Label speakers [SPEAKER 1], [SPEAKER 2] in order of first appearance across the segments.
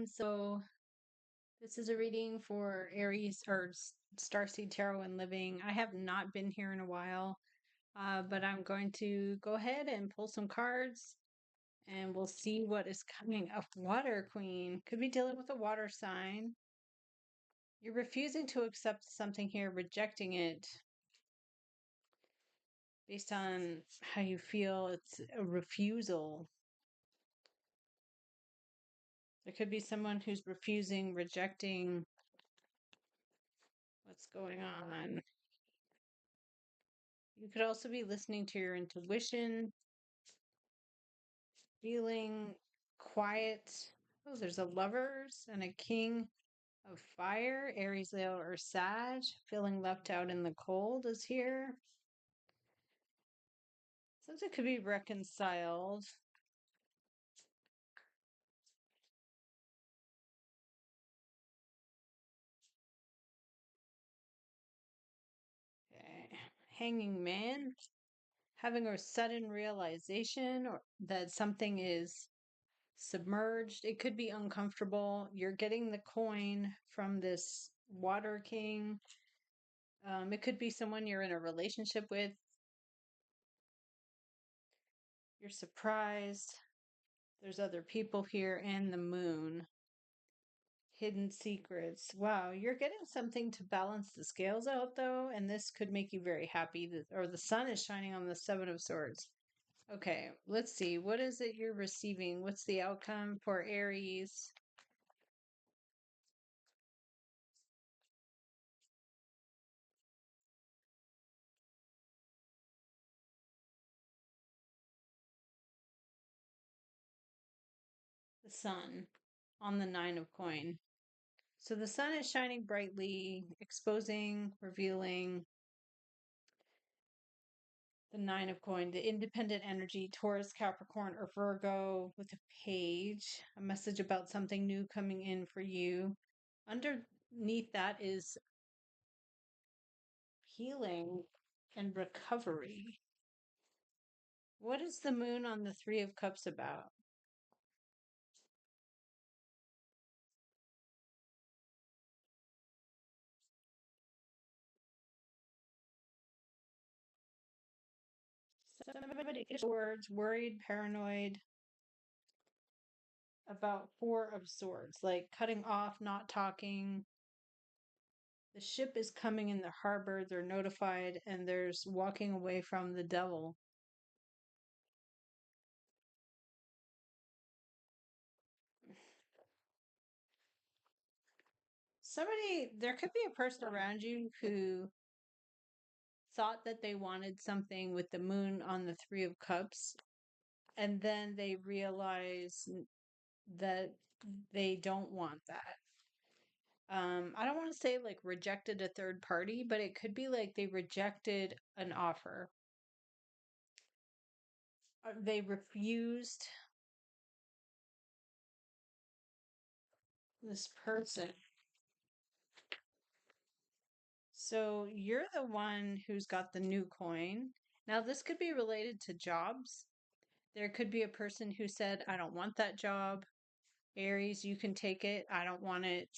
[SPEAKER 1] So this is a reading for Aries or Starseed Tarot and Living. I have not been here in a while, but I'm going to go ahead and pull some cards and we'll see what is coming up. Water Queen could be dealing with a water sign. You're refusing to accept something here, rejecting it based on how you feel. It's a refusal. There could be someone who's refusing, rejecting what's going on. You could also be listening to your intuition, feeling quiet. Oh, there's a Lovers and a King of Fire, Aries, Leo, or Sag. Feeling left out in the cold is here. Something could be reconciled. Okay. Hanging Man, having a sudden realization or that something is submerged. It could be uncomfortable. You're getting the coin from this Water King. It could be someone you're in a relationship with. You're surprised. There's other people here and the moon. Hidden secrets. Wow, you're getting something to balance the scales out though, and this could make you very happy. Or the sun is shining on the Seven of Swords. Okay, let's see. What is it you're receiving? What's the outcome for Aries? The sun on the Nine of Coin. So the sun is shining brightly, exposing, revealing the Nine of Coin, the independent energy, Taurus, Capricorn, or Virgo with a page, a message about something new coming in for you. Underneath that is healing and recovery. What is the moon on the Three of Cups about? Somebody words, worried, paranoid about Four of Swords, like cutting off, not talking. The ship is coming in the harbor, they're notified, and there's walking away from the devil. There could be a person around you who thought that they wanted something with the moon on the Three of Cups, and then they realize that they don't want that. I don't want to say like rejected a third party, but it could be like they rejected an offer. They refused this person. So you're the one who's got the new coin. Now, this could be related to jobs. There could be a person who said, I don't want that job. Aries, you can take it. I don't want it.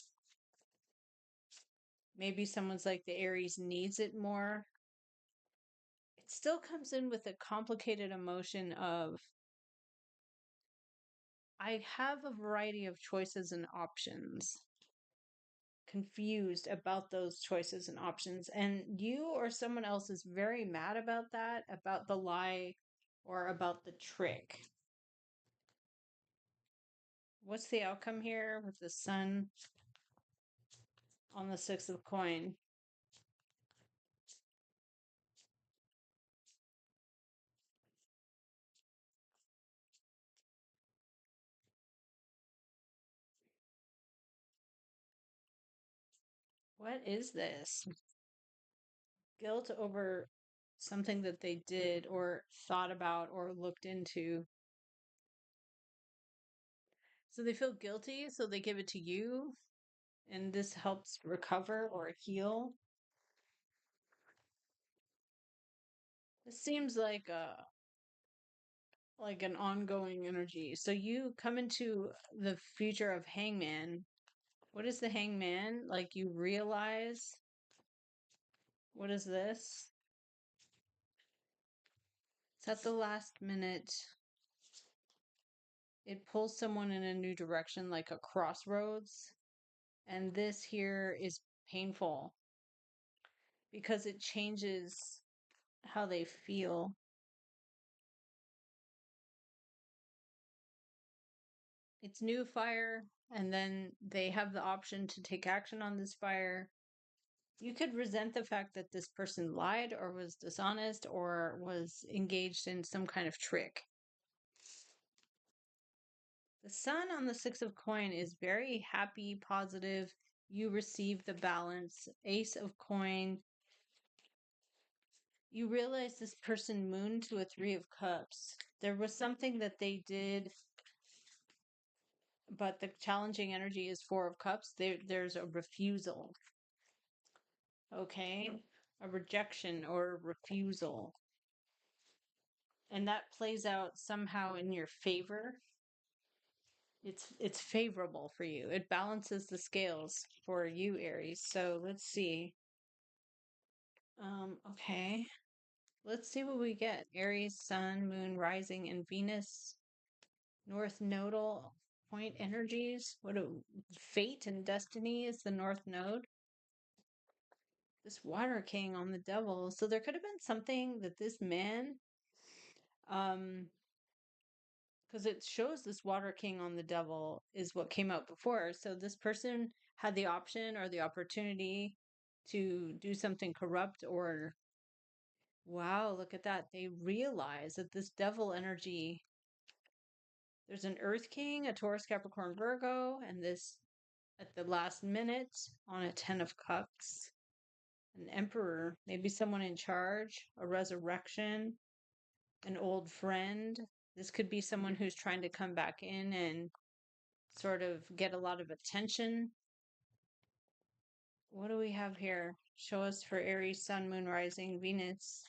[SPEAKER 1] Maybe someone's like, the Aries needs it more. It still comes in with a complicated emotion of, I have a variety of choices and options. Confused about those choices and options. And you or someone else is very mad about that, about the lie or about the trick. What's the outcome here with the sun on the Six of Coin? What is this? Guilt over something that they did or thought about or looked into. So they feel guilty, so they give it to you, and this helps recover or heal. This seems like like an ongoing energy. So you come into the future of Hangman. What is the Hangman? Like you realize, what is this? It's at the last minute. It pulls someone in a new direction, like a crossroads. And this here is painful because it changes how they feel. It's new fire, and then they have the option to take action on this fire. You could resent the fact that this person lied or was dishonest or was engaged in some kind of trick. The sun on the Six of Coin is very happy, positive. You receive the balance. Ace of Coin. You realize this person mooned to a Three of Cups. There was something that they did, but the challenging energy is Four of Cups. There's a refusal. Okay? A rejection or a refusal. And that plays out somehow in your favor. It's favorable for you. It balances the scales for you, Aries. So let's see. Okay. Let's see what we get. Aries, Sun, Moon, Rising, and Venus. North Nodal point energies. What a fate and destiny is the North Node. This Water King on the Devil. So there could have been something that this man, because it shows this Water King on the Devil is what came out before. So this person had the option or the opportunity to do something corrupt or wow, look at that. They realize that this devil energy, there's an Earth King, a Taurus, Capricorn, Virgo, and this at the last minute on a Ten of Cups, an Emperor, maybe someone in charge, a resurrection, an old friend. This could be someone who's trying to come back in and sort of get a lot of attention. What do we have here? Show us for Aries, Sun, Moon, Rising, Venus.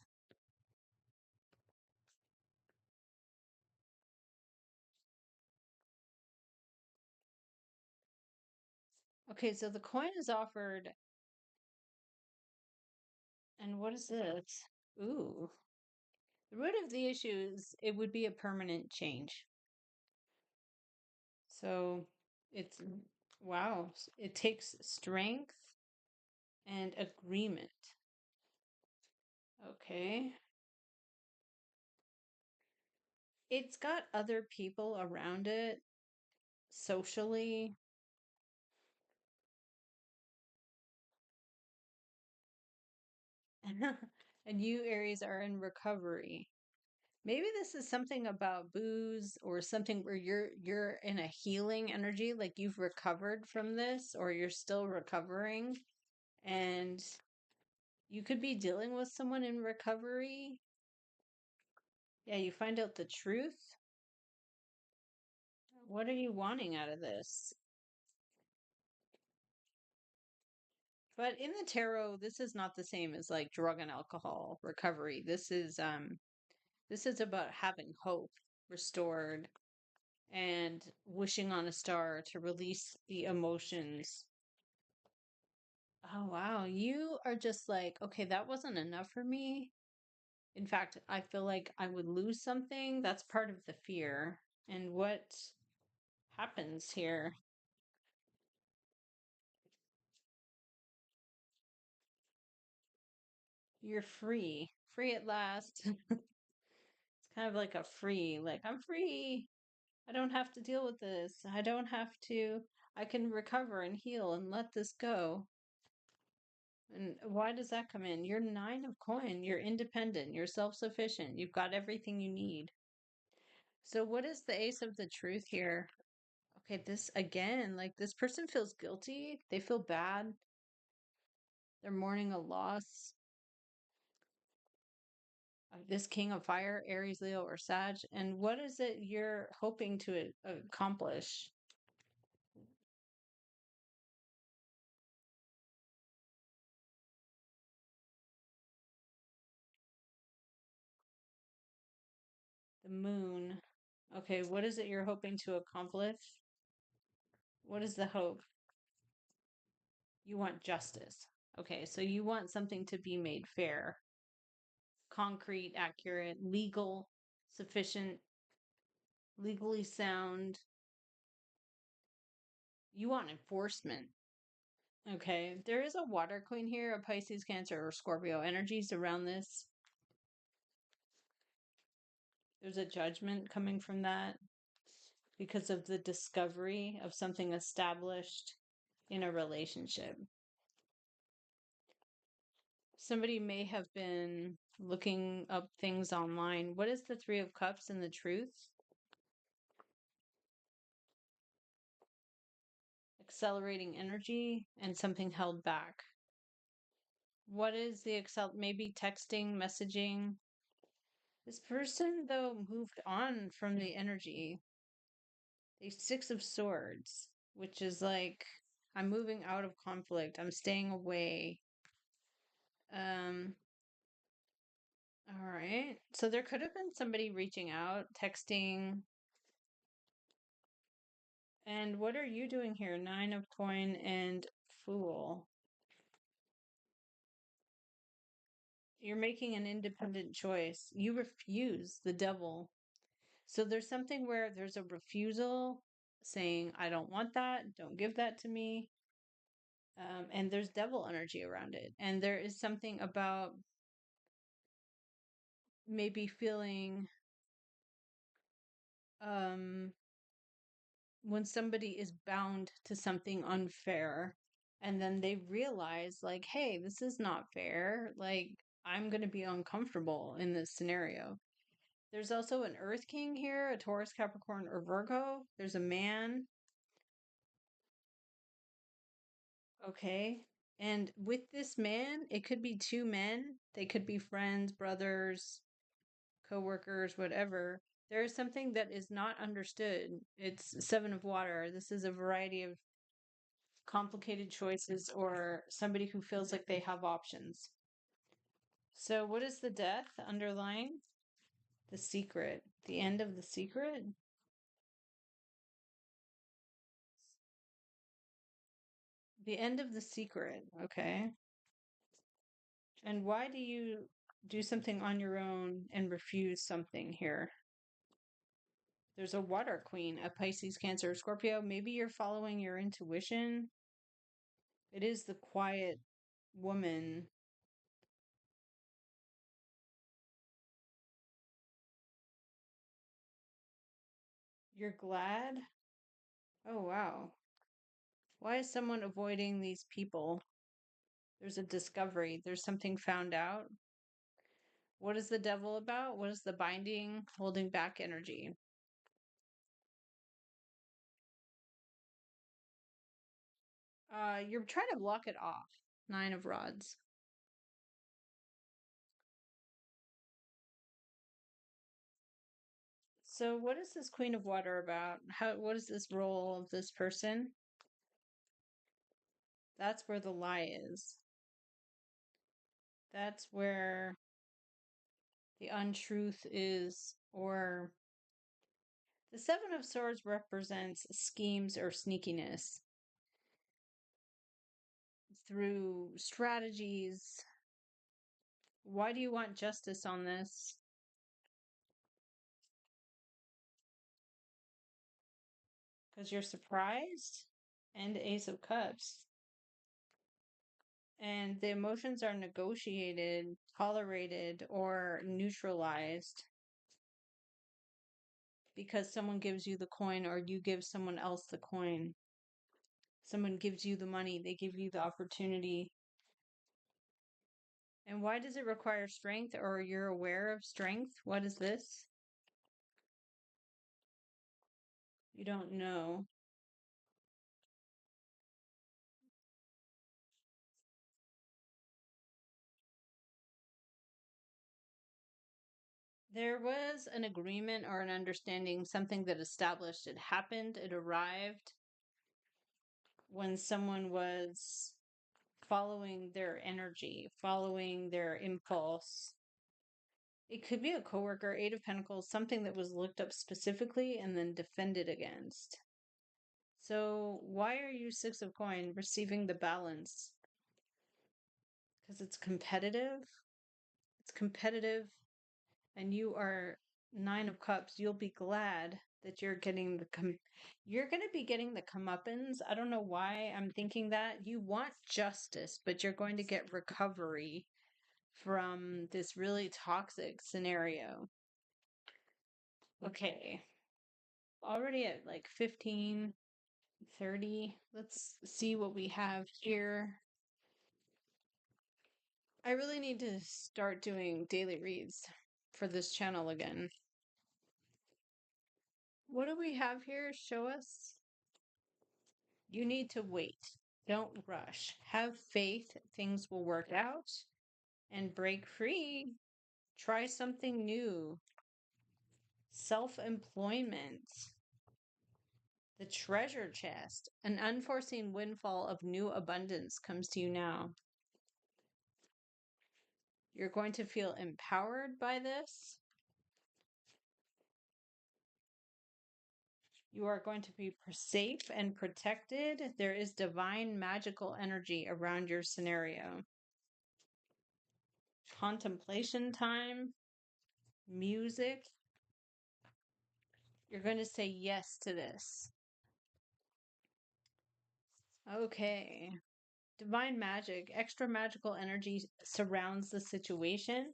[SPEAKER 1] Okay, so the coin is offered. And what is this? Ooh. The root of the issue is it would be a permanent change. So it's, wow, it takes strength and agreement. Okay. It's got other people around it socially. And you, Aries, are in recovery. Maybe this is something about booze or something where you're in a healing energy, like you've recovered from this or you're still recovering. And you could be dealing with someone in recovery. Yeah, you find out the truth. What are you wanting out of this? But in the tarot, this is not the same as like drug and alcohol recovery. This is about having hope restored and wishing on a star to release the emotions. Oh wow, you are just like, okay, that wasn't enough for me. In fact, I feel like I would lose something. That's part of the fear. And what happens here? You're free. Free at last. It's kind of like a free, like, I'm free. I don't have to deal with this. I don't have to. I can recover and heal and let this go. And why does that come in? You're Nine of Coin. You're independent. You're self sufficient. You've got everything you need. So, what is the Ace of the Truth here? Okay, this again, like this person feels guilty. They feel bad. They're mourning a loss. This King of Fire, Aries, Leo, or Sag. And what is it you're hoping to accomplish? The moon. Okay, what is it you're hoping to accomplish? What is the hope? You want justice. Okay, so you want something to be made fair, concrete, accurate, legal, sufficient, legally sound. You want enforcement. Okay, there is a water queen here, a Pisces, Cancer, or Scorpio energies around this. There's a judgment coming from that because of the discovery of something established in a relationship. Somebody may have been looking up things online. What is the Three of Cups and the truth? Accelerating energy and something held back. What is the maybe texting, messaging? This person, though, moved on from the energy. The Six of Swords, which is like, I'm moving out of conflict. I'm staying away. Um, all right. So there could have been somebody reaching out, texting. And what are you doing here? Nine of Coin and Fool. You're making an independent choice. You refuse the Devil. So there's something where there's a refusal saying, I don't want that. Don't give that to me. And there's devil energy around it. And there is something about maybe feeling um, when somebody is bound to something unfair and then they realize, like, hey, this is not fair. Like, I'm going to be uncomfortable in this scenario. There's also an Earth King here, a Taurus, Capricorn, or Virgo. There's a man. Okay. And with this man, it could be two men. They could be friends, brothers, co-workers, whatever. There is something that is not understood. It's Seven of Water. This is a variety of complicated choices or somebody who feels like they have options. So what is the death underlying? The secret. The end of the secret? The end of the secret. Okay. And why do you do something on your own and refuse something here? There's a water queen, a Pisces, Cancer, Scorpio. Maybe you're following your intuition. It is the quiet woman. You're glad? Oh, wow. Why is someone avoiding these people? There's a discovery. There's something found out. What is the devil about? What is the binding, holding back energy? You're trying to block it off. Nine of Rods. So what is this Queen of Water about? What is this role of this person? That's where the lie is. That's where the untruth is, or the Seven of Swords represents schemes or sneakiness through strategies. Why do you want justice on this? Because you're surprised? And Ace of Cups. And the emotions are negotiated, tolerated, or neutralized because someone gives you the coin or you give someone else the coin. Someone gives you the money, they give you the opportunity. And why does it require strength, or you're aware of strength? What is this? You don't know. There was an agreement or an understanding, something that established it happened, it arrived when someone was following their energy, following their impulse. It could be a coworker, Eight of Pentacles, something that was looked up specifically and then defended against. So why are you Six of Coin receiving the balance? Because it's competitive. It's competitive, and you are Nine of Cups. You'll be glad that you're getting you're going to be getting the comeuppance. I don't know why I'm thinking that. You want justice, but you're going to get recovery from this really toxic scenario. Okay. Already at like 15:30. Let's see what we have here. I really need to start doing daily reads for this channel again. What do we have here? Show us. You need to wait. Don't rush. Have faith. Things will work out and break free. Try something new. Self-employment. The treasure chest. An unforeseen windfall of new abundance comes to you now. You're going to feel empowered by this. You are going to be safe and protected. There is divine magical energy around your scenario. Contemplation time, music. You're going to say yes to this. Okay. Divine magic, extra magical energy surrounds the situation.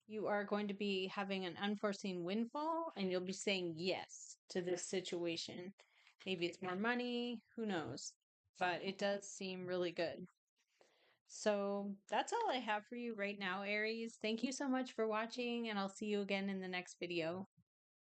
[SPEAKER 1] You are going to be having an unforeseen windfall and you'll be saying yes to this situation. Maybe it's more money, who knows? But it does seem really good. So that's all I have for you right now, Aries. Thank you so much for watching, and I'll see you again in the next video.